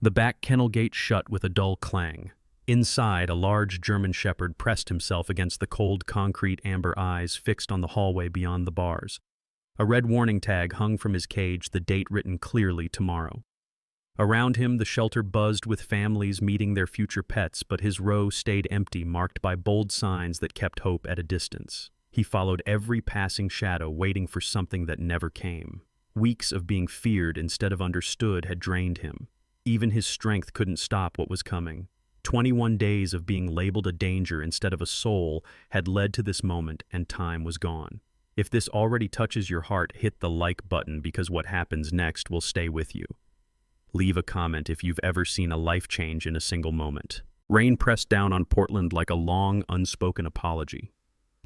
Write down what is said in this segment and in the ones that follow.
The back kennel gate shut with a dull clang. Inside, a large German shepherd pressed himself against the cold concrete, amber eyes fixed on the hallway beyond the bars. A red warning tag hung from his cage, the date written clearly tomorrow. Around him, the shelter buzzed with families meeting their future pets, but his row stayed empty, marked by bold signs that kept hope at a distance. He followed every passing shadow, waiting for something that never came. Weeks of being feared instead of understood had drained him. Even his strength couldn't stop what was coming. 21 days of being labeled a danger instead of a soul had led to this moment, and time was gone. If this already touches your heart, hit the like button, because what happens next will stay with you. Leave a comment if you've ever seen a life change in a single moment. Rain pressed down on Portland like a long, unspoken apology,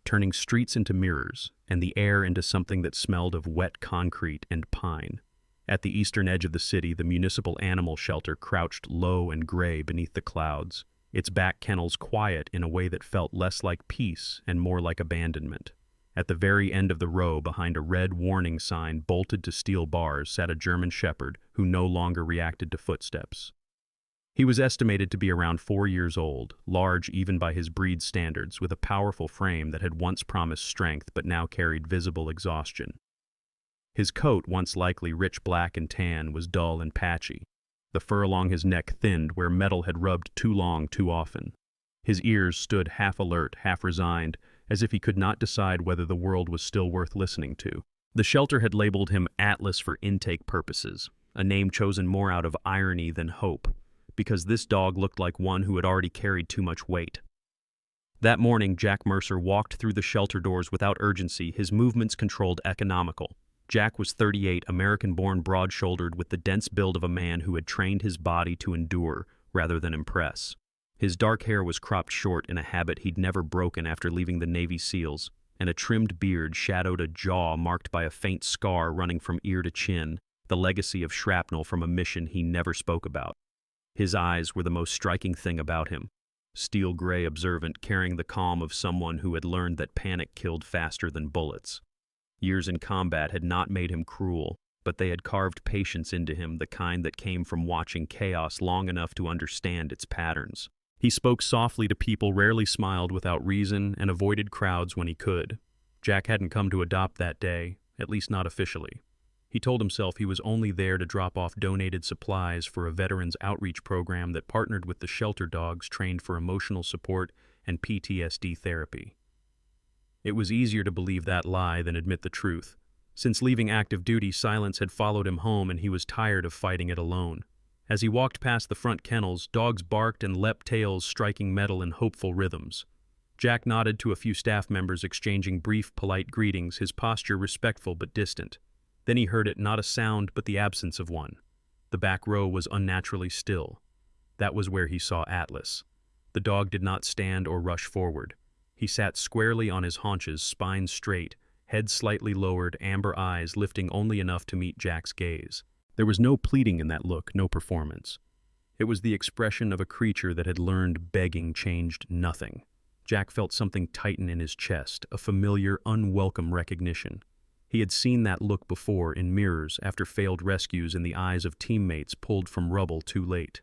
turning streets into mirrors and the air into something that smelled of wet concrete and pine. At the eastern edge of the city, the municipal animal shelter crouched low and gray beneath the clouds, its back kennels quiet in a way that felt less like peace and more like abandonment. At the very end of the row, behind a red warning sign bolted to steel bars, sat a German shepherd who no longer reacted to footsteps. He was estimated to be around 4 years old, large even by his breed standards, with a powerful frame that had once promised strength but now carried visible exhaustion. His coat, once likely rich black and tan, was dull and patchy. The fur along his neck thinned where metal had rubbed too long too often. His ears stood half alert, half resigned, as if he could not decide whether the world was still worth listening to. The shelter had labeled him Atlas for intake purposes, a name chosen more out of irony than hope, because this dog looked like one who had already carried too much weight. That morning, Jack Mercer walked through the shelter doors without urgency, his movements controlled, economical. Jack was 38, American-born, broad-shouldered, with the dense build of a man who had trained his body to endure rather than impress. His dark hair was cropped short in a habit he'd never broken after leaving the Navy SEALs, and a trimmed beard shadowed a jaw marked by a faint scar running from ear to chin, the legacy of shrapnel from a mission he never spoke about. His eyes were the most striking thing about him, steel gray, observant, carrying the calm of someone who had learned that panic killed faster than bullets. Years in combat had not made him cruel, but they had carved patience into him, the kind that came from watching chaos long enough to understand its patterns. He spoke softly to people, rarely smiled without reason, and avoided crowds when he could. Jack hadn't come to adopt that day, at least not officially. He told himself he was only there to drop off donated supplies for a veterans outreach program that partnered with the shelter dogs trained for emotional support and PTSD therapy. It was easier to believe that lie than admit the truth. Since leaving active duty, silence had followed him home, and he was tired of fighting it alone. As he walked past the front kennels, dogs barked and leapt, tails striking metal in hopeful rhythms. Jack nodded to a few staff members, exchanging brief, polite greetings, his posture respectful but distant. Then he heard it, not a sound, but the absence of one. The back row was unnaturally still. That was where he saw Atlas. The dog did not stand or rush forward. He sat squarely on his haunches, spine straight, head slightly lowered, amber eyes lifting only enough to meet Jack's gaze. There was no pleading in that look, no performance. It was the expression of a creature that had learned begging changed nothing. Jack felt something tighten in his chest, a familiar, unwelcome recognition. He had seen that look before in mirrors after failed rescues, in the eyes of teammates pulled from rubble too late.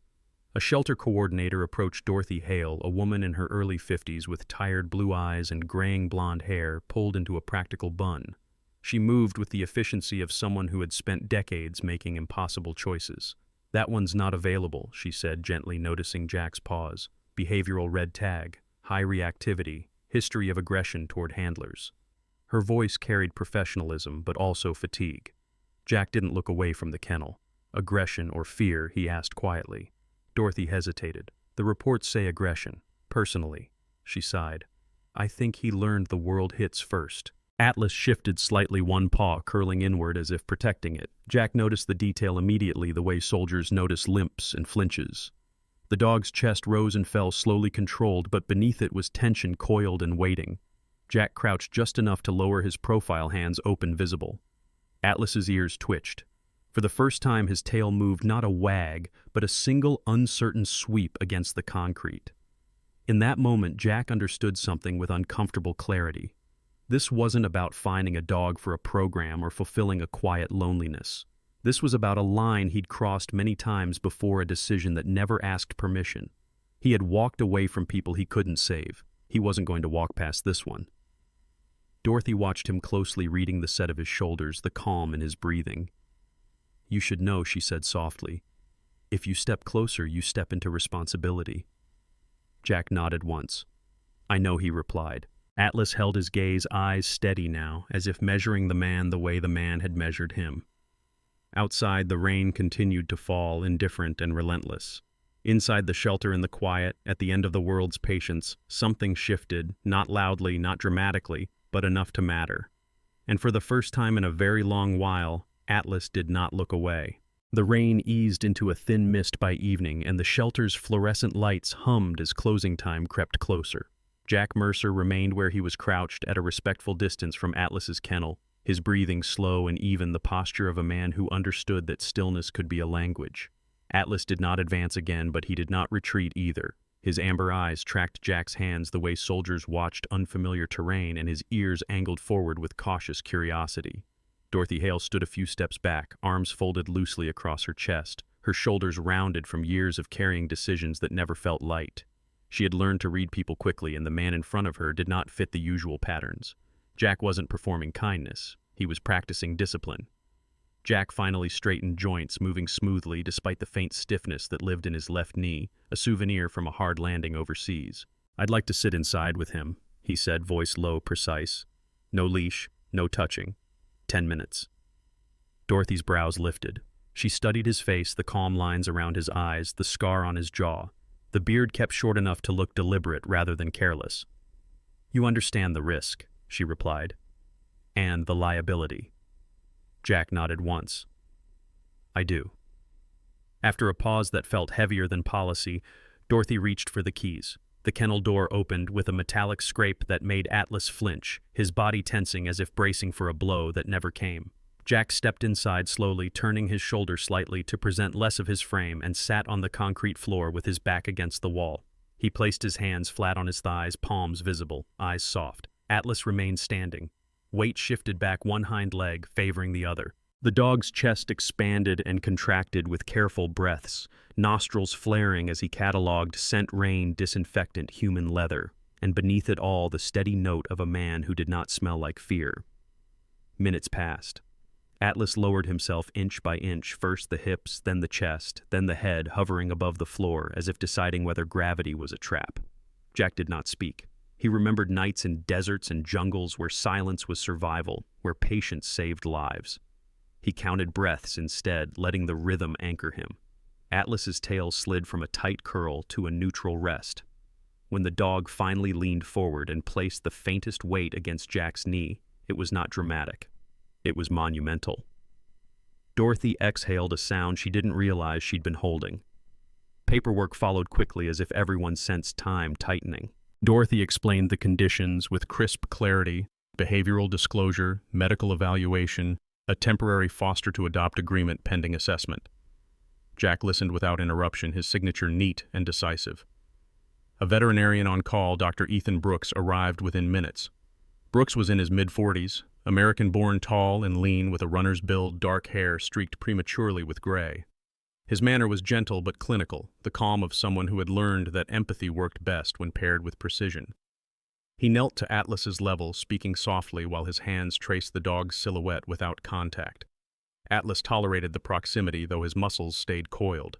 A shelter coordinator approached Dorothy Hale, a woman in her early 50s with tired blue eyes and graying blonde hair pulled into a practical bun. She moved with the efficiency of someone who had spent decades making impossible choices. "That one's not available," she said, gently, noticing Jack's pause. "Behavioral red tag, high reactivity, history of aggression toward handlers." Her voice carried professionalism, but also fatigue. Jack didn't look away from the kennel. "Aggression or fear?" he asked quietly. Dorothy hesitated. "The reports say aggression. Personally," she sighed, "I think he learned the world hits first." Atlas shifted slightly, one paw curling inward as if protecting it. Jack noticed the detail immediately, the way soldiers notice limps and flinches. The dog's chest rose and fell, slowly controlled, but beneath it was tension, coiled and waiting. Jack crouched just enough to lower his profile, hands open, visible. Atlas's ears twitched. For the first time, his tail moved, not a wag, but a single uncertain sweep against the concrete. In that moment, Jack understood something with uncomfortable clarity. This wasn't about finding a dog for a program or fulfilling a quiet loneliness. This was about a line he'd crossed many times before, a decision that never asked permission. He had walked away from people he couldn't save. He wasn't going to walk past this one. Dorothy watched him closely, reading the set of his shoulders, the calm in his breathing. "You should know," she said softly. "If you step closer, you step into responsibility." Jack nodded once. "I know," he replied. Atlas held his gaze, eyes steady now, as if measuring the man the way the man had measured him. Outside, the rain continued to fall, indifferent and relentless. Inside the shelter, in the quiet, at the end of the world's patience, something shifted, not loudly, not dramatically, but enough to matter. And for the first time in a very long while, Atlas did not look away. The rain eased into a thin mist by evening, and the shelter's fluorescent lights hummed as closing time crept closer. Jack Mercer remained where he was crouched, at a respectful distance from Atlas's kennel, his breathing slow and even, the posture of a man who understood that stillness could be a language. Atlas did not advance again, but he did not retreat either. His amber eyes tracked Jack's hands the way soldiers watched unfamiliar terrain, and his ears angled forward with cautious curiosity. Dorothy Hale stood a few steps back, arms folded loosely across her chest, her shoulders rounded from years of carrying decisions that never felt light. She had learned to read people quickly, and the man in front of her did not fit the usual patterns. Jack wasn't performing kindness. He was practicing discipline. Jack finally straightened joints, moving smoothly despite the faint stiffness that lived in his left knee, a souvenir from a hard landing overseas. "I'd like to sit inside with him," he said, voice low, precise. "No leash, no touching. 10 minutes. Dorothy's brows lifted. She studied his face, the calm lines around his eyes, the scar on his jaw. The beard kept short enough to look deliberate rather than careless. "You understand the risk," she replied. "And the liability." Jack nodded once. "I do." After a pause that felt heavier than policy, Dorothy reached for the keys. The kennel door opened with a metallic scrape that made Atlas flinch, his body tensing as if bracing for a blow that never came. Jack stepped inside slowly, turning his shoulder slightly to present less of his frame, and sat on the concrete floor with his back against the wall. He placed his hands flat on his thighs, palms visible, eyes soft. Atlas remained standing. Weight shifted back one hind leg, favoring the other. The dog's chest expanded and contracted with careful breaths, nostrils flaring as he catalogued scent, rain, disinfectant, human leather, and beneath it all the steady note of a man who did not smell like fear. Minutes passed. Atlas lowered himself inch by inch, first the hips, then the chest, then the head, hovering above the floor, as if deciding whether gravity was a trap. Jack did not speak. He remembered nights in deserts and jungles where silence was survival, where patience saved lives. He counted breaths instead, letting the rhythm anchor him. Atlas's tail slid from a tight curl to a neutral rest. When the dog finally leaned forward and placed the faintest weight against Jack's knee, it was not dramatic. It was monumental. Dorothy exhaled a sound she didn't realize she'd been holding. Paperwork followed quickly, as if everyone sensed time tightening. Dorothy explained the conditions with crisp clarity: behavioral disclosure, medical evaluation, a temporary foster-to-adopt agreement pending assessment. Jack listened without interruption, his signature neat and decisive. A veterinarian on call, Dr. Ethan Brooks, arrived within minutes. Brooks was in his mid-40s, American-born, tall and lean, with a runner's build, dark hair streaked prematurely with gray. His manner was gentle but clinical, the calm of someone who had learned that empathy worked best when paired with precision. He knelt to Atlas's level, speaking softly while his hands traced the dog's silhouette without contact. Atlas tolerated the proximity, though his muscles stayed coiled.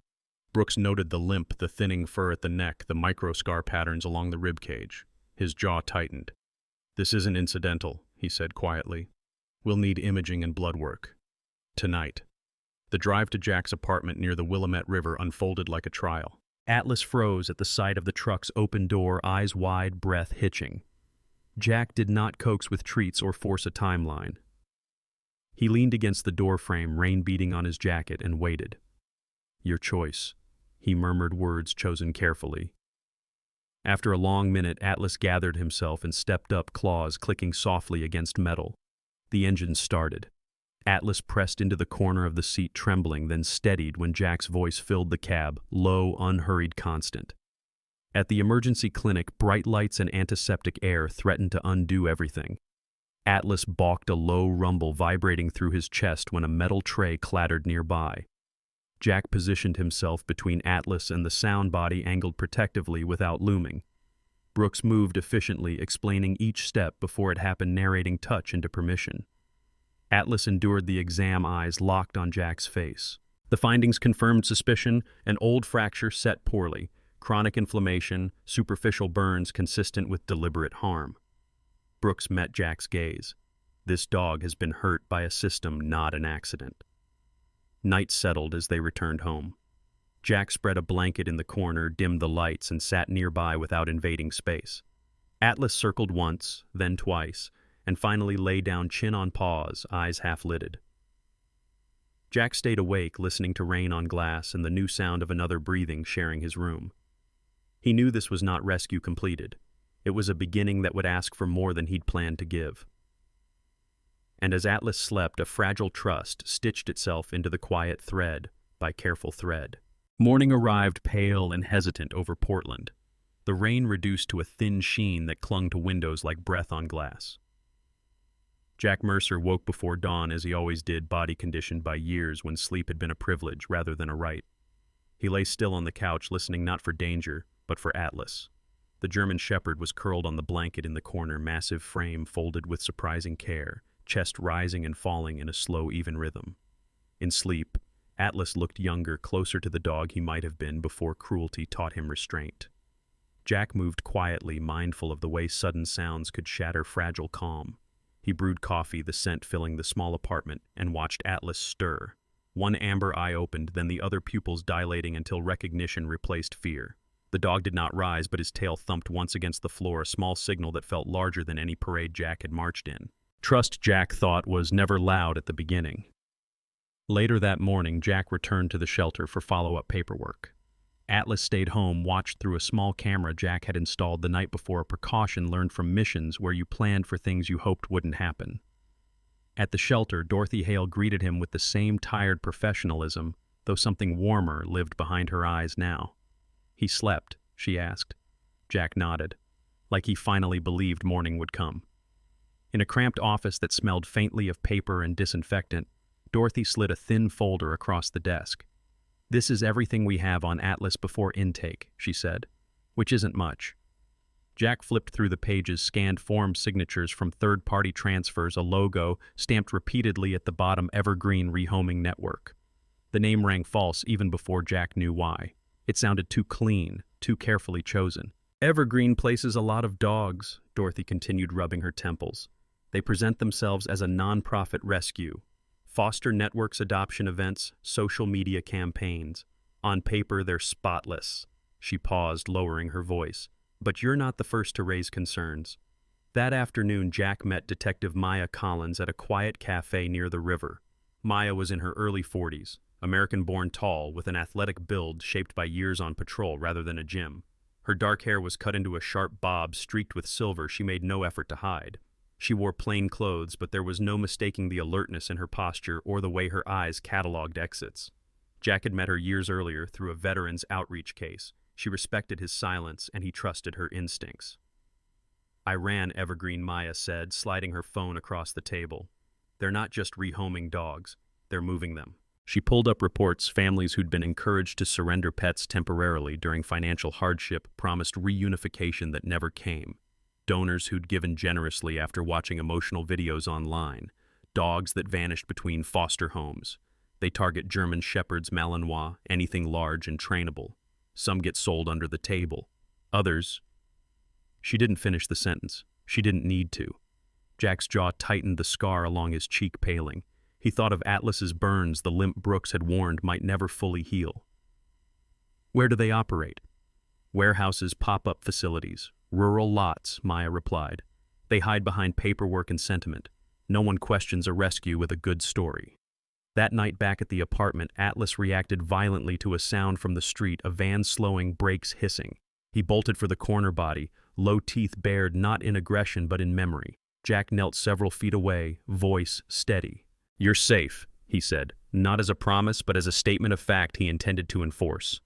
Brooks noted the limp, the thinning fur at the neck, the microscar patterns along the ribcage. His jaw tightened. "This isn't incidental," he said quietly. "We'll need imaging and blood work. Tonight." The drive to Jack's apartment near the Willamette River unfolded like a trial. Atlas froze at the sight of the truck's open door, eyes wide, breath hitching. Jack did not coax with treats or force a timeline. He leaned against the doorframe, rain beating on his jacket, and waited. "Your choice," he murmured, words chosen carefully. After a long minute, Atlas gathered himself and stepped up, claws clicking softly against metal. The engine started. Atlas pressed into the corner of the seat, trembling, then steadied when Jack's voice filled the cab, low, unhurried, constant. At the emergency clinic, bright lights and antiseptic air threatened to undo everything. Atlas balked, a low rumble vibrating through his chest when a metal tray clattered nearby. Jack positioned himself between Atlas and the sound body, angled protectively without looming. Brooks moved efficiently, explaining each step before it happened, narrating touch into permission. Atlas endured the exam, eyes locked on Jack's face. The findings confirmed suspicion: an old fracture set poorly, chronic inflammation, superficial burns consistent with deliberate harm. Brooks met Jack's gaze. This dog has been hurt by a system, not an accident. Night settled as they returned home. Jack spread a blanket in the corner, dimmed the lights, and sat nearby without invading space. Atlas circled once, then twice, and finally lay down, chin on paws, eyes half-lidded. Jack stayed awake, listening to rain on glass and the new sound of another breathing sharing his room. He knew this was not rescue completed. It was a beginning that would ask for more than he'd planned to give. And as Atlas slept, a fragile trust stitched itself into the quiet thread by careful thread. Morning arrived, pale and hesitant, over Portland. The rain reduced to a thin sheen that clung to windows like breath on glass. Jack Mercer woke before dawn, as he always did, body conditioned by years when sleep had been a privilege rather than a right. He lay still on the couch, listening not for danger, but for Atlas. The German Shepherd was curled on the blanket in the corner, massive frame folded with surprising care, chest rising and falling in a slow, even rhythm. In sleep, Atlas looked younger, closer to the dog he might have been before cruelty taught him restraint. Jack moved quietly, mindful of the way sudden sounds could shatter fragile calm. He brewed coffee, the scent filling the small apartment, and watched Atlas stir. One amber eye opened, then the other pupils dilating until recognition replaced fear. The dog did not rise, but his tail thumped once against the floor, a small signal that felt larger than any parade Jack had marched in. Trust, Jack thought, was never loud at the beginning. Later that morning, Jack returned to the shelter for follow-up paperwork. Atlas stayed home, watched through a small camera Jack had installed the night before, a precaution learned from missions where you planned for things you hoped wouldn't happen. At the shelter, Dorothy Hale greeted him with the same tired professionalism, though something warmer lived behind her eyes now. "He slept?" she asked. Jack nodded, like he finally believed morning would come. In a cramped office that smelled faintly of paper and disinfectant, Dorothy slid a thin folder across the desk. "This is everything we have on Atlas before intake," she said, "which isn't much." Jack flipped through the pages, scanned form signatures from third-party transfers, a logo stamped repeatedly at the bottom, Evergreen Rehoming Network. The name rang false even before Jack knew why. It sounded too clean, too carefully chosen. "Evergreen places a lot of dogs," Dorothy continued, rubbing her temples. "They present themselves as a non-profit rescue. Foster networks, adoption events, social media campaigns. On paper, they're spotless." She paused, lowering her voice. "But you're not the first to raise concerns." That afternoon, Jack met Detective Maya Collins at a quiet cafe near the river. Maya was in her early 40s, American-born, tall, with an athletic build shaped by years on patrol rather than a gym. Her dark hair was cut into a sharp bob streaked with silver she made no effort to hide. She wore plain clothes, but there was no mistaking the alertness in her posture or the way her eyes cataloged exits. Jack had met her years earlier through a veterans outreach case. She respected his silence, and he trusted her instincts. "I ran Evergreen," Maya said, sliding her phone across the table. "They're not just rehoming dogs, they're moving them." She pulled up reports. Families who'd been encouraged to surrender pets temporarily during financial hardship promised reunification that never came. Donors who'd given generously after watching emotional videos online. Dogs that vanished between foster homes. They target German Shepherds, Malinois, anything large and trainable. Some get sold under the table. Others... She didn't finish the sentence. She didn't need to. Jack's jaw tightened, the scar along his cheek paling. He thought of Atlas's burns the limp Brooks had warned might never fully heal. "Where do they operate?" "Warehouses, pop-up facilities, rural lots," Maya replied. "They hide behind paperwork and sentiment. No one questions a rescue with a good story." That night back at the apartment, Atlas reacted violently to a sound from the street, a van slowing, brakes hissing. He bolted for the corner body, low teeth bared not in aggression but in memory. Jack knelt several feet away, voice steady. "You're safe," he said, not as a promise but as a statement of fact he intended to enforce.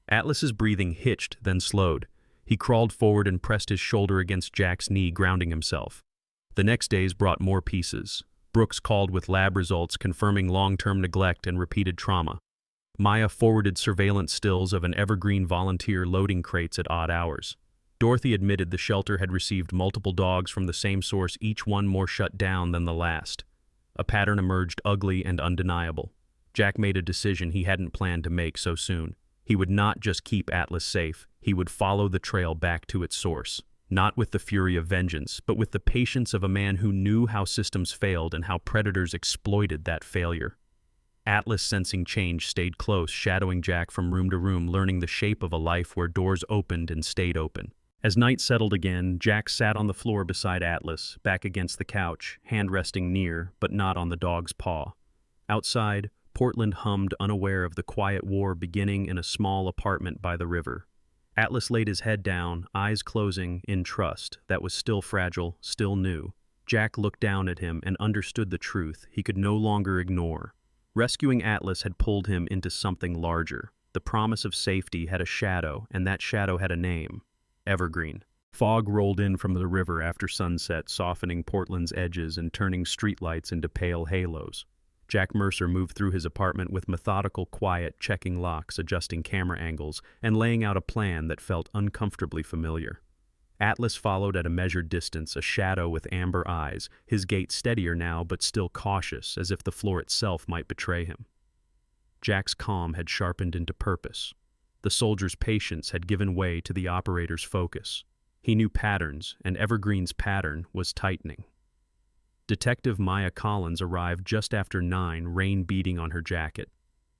Atlas's breathing hitched, then slowed. He crawled forward and pressed his shoulder against Jack's knee, grounding himself. The next days brought more pieces. Brooks called with lab results confirming long-term neglect and repeated trauma. Maya forwarded surveillance stills of an evergreen volunteer loading crates at odd hours. Dorothy admitted the shelter had received multiple dogs from the same source, each one more shut down than the last. A pattern emerged, ugly and undeniable. Jack made a decision he hadn't planned to make so soon. He would not just keep Atlas safe, he would follow the trail back to its source. Not with the fury of vengeance, but with the patience of a man who knew how systems failed and how predators exploited that failure. Atlas, sensing change, stayed close, shadowing Jack from room to room, learning the shape of a life where doors opened and stayed open. As night settled again, Jack sat on the floor beside Atlas, back against the couch, hand resting near, but not on the dog's paw. Outside, Portland hummed, unaware of the quiet war beginning in a small apartment by the river. Atlas laid his head down, eyes closing, in trust that was still fragile, still new. Jack looked down at him and understood the truth he could no longer ignore. Rescuing Atlas had pulled him into something larger. The promise of safety had a shadow, and that shadow had a name: Evergreen. Fog rolled in from the river after sunset, softening Portland's edges and turning streetlights into pale halos. Jack Mercer moved through his apartment with methodical quiet, checking locks, adjusting camera angles, and laying out a plan that felt uncomfortably familiar. Atlas followed at a measured distance, a shadow with amber eyes, his gait steadier now but still cautious, as if the floor itself might betray him. Jack's calm had sharpened into purpose. The soldier's patience had given way to the operator's focus. He knew patterns, and Evergreen's pattern was tightening. Detective Maya Collins arrived just after 9, rain beating on her jacket.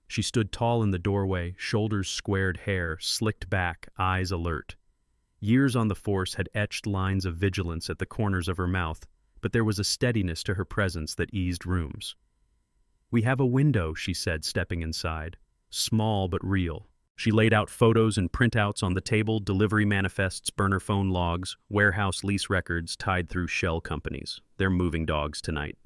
She stood tall in the doorway, shoulders squared, hair slicked back, eyes alert. Years on the force had etched lines of vigilance at the corners of her mouth, but there was a steadiness to her presence that eased rooms. "We have a window," she said, stepping inside. Small but real. She laid out photos and printouts on the table, delivery manifests, burner phone logs, warehouse lease records tied through shell companies. They're moving dogs tonight.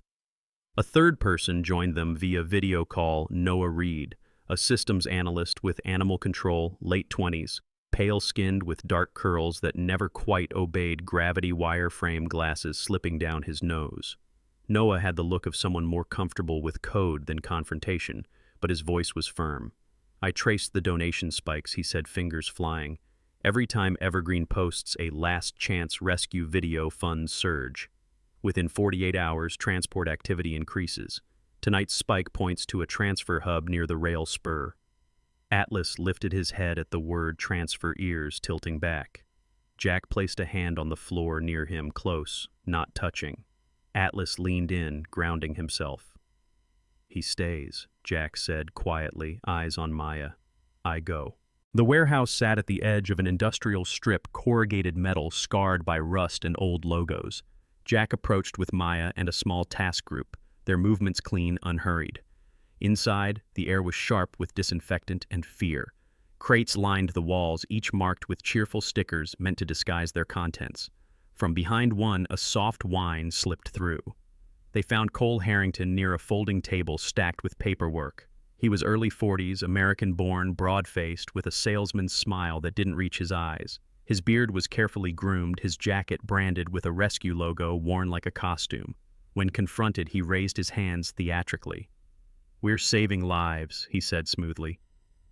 A third person joined them via video call, Noah Reed, a systems analyst with animal control, late 20s, pale-skinned with dark curls that never quite obeyed gravity wireframe glasses slipping down his nose. Noah had the look of someone more comfortable with code than confrontation, but his voice was firm. "I traced the donation spikes," he said, fingers flying. "Every time Evergreen posts a last chance rescue video, funds surge. Within 48 hours, transport activity increases. Tonight's spike points to a transfer hub near the rail spur." Atlas lifted his head at the word transfer, ears tilting back. Jack placed a hand on the floor near him, close, not touching. Atlas leaned in, grounding himself. "He stays," Jack said quietly, eyes on Maya. "I go." The warehouse sat at the edge of an industrial strip, corrugated metal scarred by rust and old logos. Jack approached with Maya and a small task group, their movements clean, unhurried. Inside, the air was sharp with disinfectant and fear. Crates lined the walls, each marked with cheerful stickers meant to disguise their contents. From behind one, a soft whine slipped through. They found Cole Harrington near a folding table stacked with paperwork. He was early 40s, American-born, broad-faced, with a salesman's smile that didn't reach his eyes. His beard was carefully groomed, his jacket branded with a rescue logo worn like a costume. When confronted, he raised his hands theatrically. "We're saving lives," he said smoothly.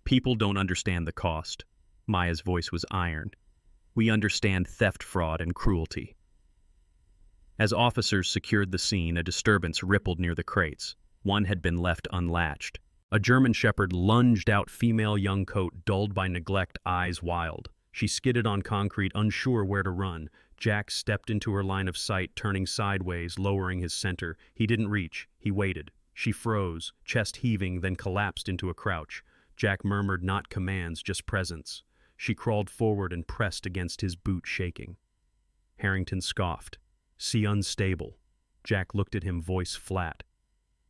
"People don't understand the cost." Maya's voice was iron. "We understand theft, fraud, and cruelty." As officers secured the scene, a disturbance rippled near the crates. One had been left unlatched. A German shepherd lunged out, female young coat dulled by neglect, eyes wild. She skidded on concrete, unsure where to run. Jack stepped into her line of sight, turning sideways, lowering his center. He didn't reach. He waited. She froze, chest heaving, then collapsed into a crouch. Jack murmured not commands, just presence. She crawled forward and pressed against his boot, shaking. Harrington scoffed. "See, unstable." Jack looked at him, voice flat.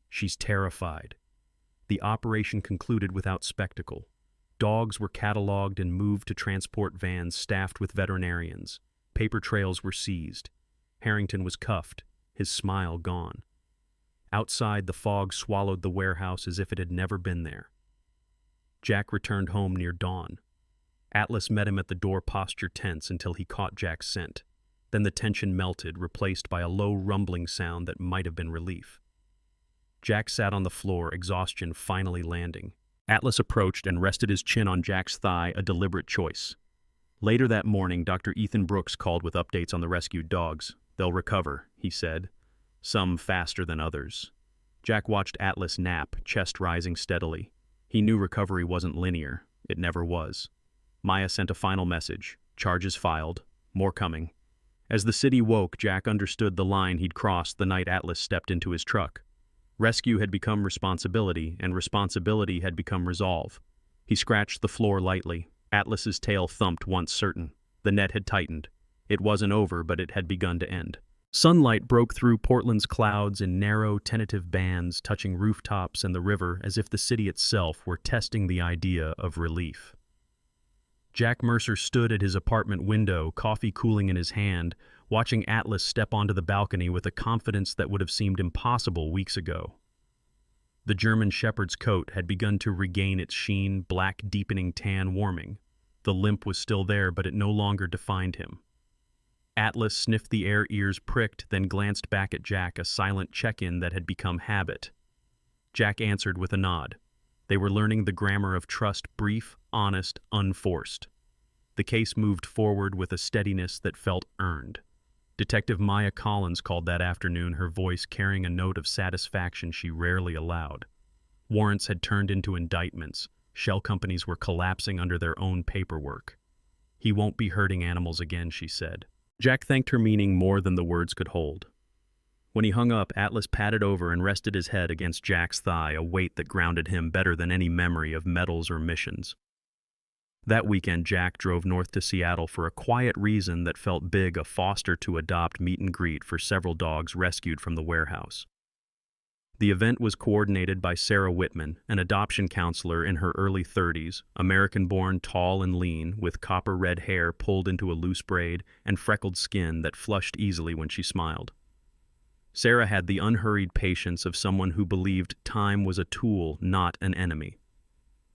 "She's terrified." The operation concluded without spectacle. Dogs were cataloged and moved to transport vans staffed with veterinarians. Paper trails were seized. Harrington was cuffed, his smile gone. Outside, the fog swallowed the warehouse as if it had never been there. Jack returned home near dawn. Atlas met him at the door, posture tense until he caught Jack's scent. Then the tension melted, replaced by a low rumbling sound that might have been relief. Jack sat on the floor, exhaustion finally landing. Atlas approached and rested his chin on Jack's thigh, a deliberate choice. Later that morning, Dr. Ethan Brooks called with updates on the rescued dogs. "They'll recover," he said. "Some faster than others." Jack watched Atlas nap, chest rising steadily. He knew recovery wasn't linear. It never was. Maya sent a final message. Charges filed. More coming. As the city woke, Jack understood the line he'd crossed the night Atlas stepped into his truck. Rescue had become responsibility, and responsibility had become resolve. He scratched the floor lightly. Atlas's tail thumped once certain. The net had tightened. It wasn't over, but it had begun to end. Sunlight broke through Portland's clouds in narrow, tentative bands, touching rooftops and the river as if the city itself were testing the idea of relief. Jack Mercer stood at his apartment window, coffee cooling in his hand, watching Atlas step onto the balcony with a confidence that would have seemed impossible weeks ago. The German shepherd's coat had begun to regain its sheen, black deepening tan warming. The limp was still there, but it no longer defined him. Atlas sniffed the air, ears pricked, then glanced back at Jack, a silent check-in that had become habit. Jack answered with a nod. They were learning the grammar of trust, brief, honest, unforced. The case moved forward with a steadiness that felt earned. Detective Maya Collins called that afternoon, her voice carrying a note of satisfaction she rarely allowed. Warrants had turned into indictments. Shell companies were collapsing under their own paperwork. "He won't be hurting animals again," she said. Jack thanked her meaning more than the words could hold. When he hung up, Atlas padded over and rested his head against Jack's thigh, a weight that grounded him better than any memory of medals or missions. That weekend, Jack drove north to Seattle for a quiet reason that felt big, a foster to adopt meet and greet for several dogs rescued from the warehouse. The event was coordinated by Sarah Whitman, an adoption counselor in her early 30s, American-born, tall and lean, with copper-red hair pulled into a loose braid and freckled skin that flushed easily when she smiled. Sarah had the unhurried patience of someone who believed time was a tool, not an enemy.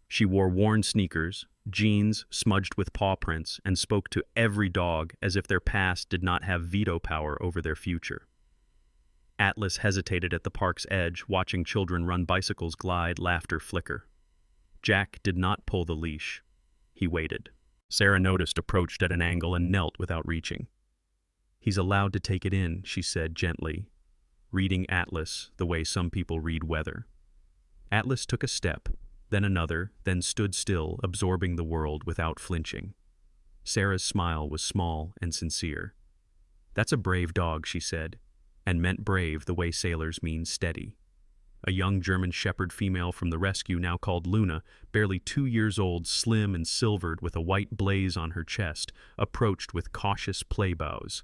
She wore worn sneakers, jeans smudged with paw prints, and spoke to every dog as if their past did not have veto power over their future. Atlas hesitated at the park's edge, watching children run bicycles glide, laughter flicker. Jack did not pull the leash. He waited. Sarah noticed, approached at an angle, and knelt without reaching. "He's allowed to take it in," she said gently, reading Atlas the way some people read weather. Atlas took a step, then another, then stood still, absorbing the world without flinching. Sarah's smile was small and sincere. "That's a brave dog," she said, and meant brave the way sailors mean steady. A young German shepherd female from the rescue, now called Luna, barely 2 years old, slim and silvered with a white blaze on her chest, approached with cautious play bows.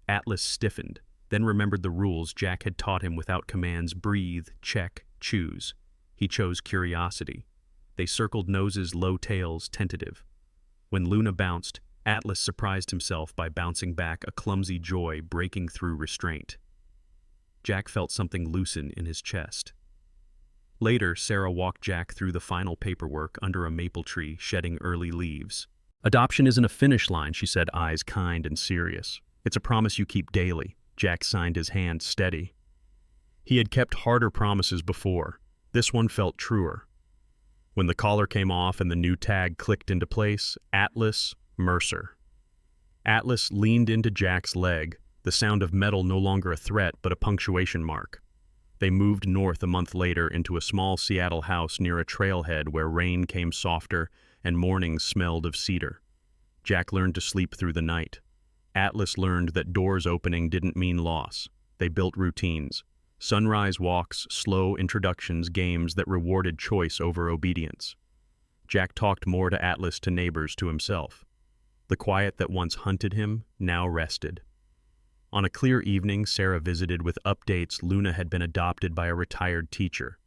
Atlas stiffened, then remembered the rules Jack had taught him without commands: breathe, check, choose. He chose curiosity. They circled noses, low tails, tentative. When Luna bounced, Atlas surprised himself by bouncing back, a clumsy joy breaking through restraint. Jack felt something loosen in his chest. Later, Sarah walked Jack through the final paperwork under a maple tree, shedding early leaves. "Adoption isn't a finish line," she said, eyes kind and serious. "It's a promise you keep daily." Jack signed his hand steady. He had kept harder promises before. This one felt truer. When the collar came off and the new tag clicked into place, Atlas Mercer. Atlas leaned into Jack's leg, the sound of metal no longer a threat but a punctuation mark. They moved north a month later into a small Seattle house near a trailhead where rain came softer and mornings smelled of cedar. Jack learned to sleep through the night. Atlas learned that doors opening didn't mean loss. They built routines. Sunrise walks, slow introductions, games that rewarded choice over obedience. Jack talked more to Atlas, to neighbors, to himself. The quiet that once hunted him now rested. On a clear evening, Sarah visited with updates. Luna had been adopted by a retired teacher.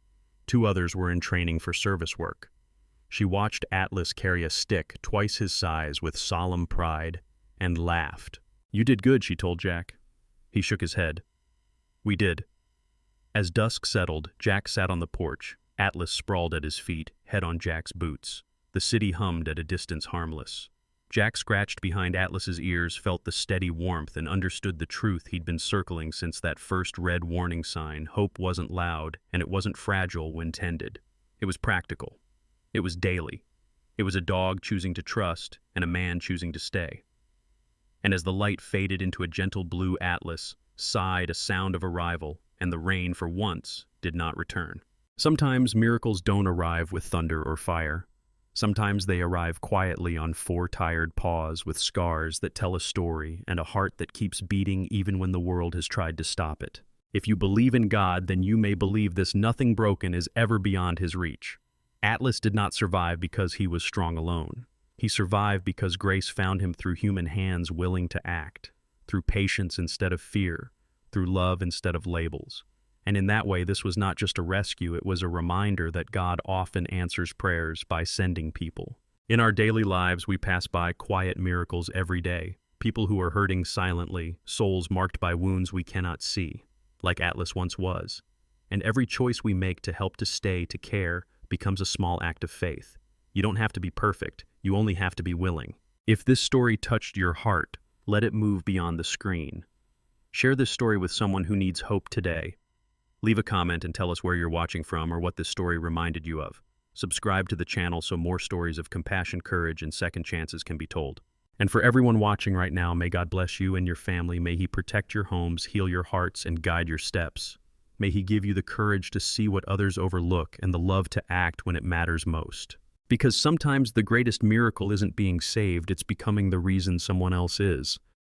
2 others were in training for service work. She watched Atlas carry a stick twice his size with solemn pride and laughed. "You did good," she told Jack. He shook his head. "We did." As dusk settled, Jack sat on the porch. Atlas sprawled at his feet, head on Jack's boots. The city hummed at a distance, harmless. Jack scratched behind Atlas's ears, felt the steady warmth, and understood the truth he'd been circling since that first red warning sign. Hope wasn't loud, and it wasn't fragile when tended. It was practical. It was daily. It was a dog choosing to trust and a man choosing to stay. And as the light faded into a gentle blue, Atlas sighed a sound of arrival, and the rain, for once, did not return. Sometimes miracles don't arrive with thunder or fire. Sometimes they arrive quietly on four tired paws with scars that tell a story and a heart that keeps beating even when the world has tried to stop it. If you believe in God, then you may believe this: nothing broken is ever beyond his reach. Atlas did not survive because he was strong alone. He survived because grace found him through human hands willing to act, through patience instead of fear, through love instead of labels. And in that way, this was not just a rescue, it was a reminder that God often answers prayers by sending people. In our daily lives, we pass by quiet miracles every day. People who are hurting silently, souls marked by wounds we cannot see, like Atlas once was. And every choice we make to help, to stay, to care, becomes a small act of faith. You don't have to be perfect, you only have to be willing. If this story touched your heart, let it move beyond the screen. Share this story with someone who needs hope today. Leave a comment and tell us where you're watching from or what this story reminded you of. Subscribe to the channel so more stories of compassion, courage, and second chances can be told. And for everyone watching right now, may God bless you and your family. May He protect your homes, heal your hearts, and guide your steps. May He give you the courage to see what others overlook and the love to act when it matters most. Because sometimes the greatest miracle isn't being saved, it's becoming the reason someone else is.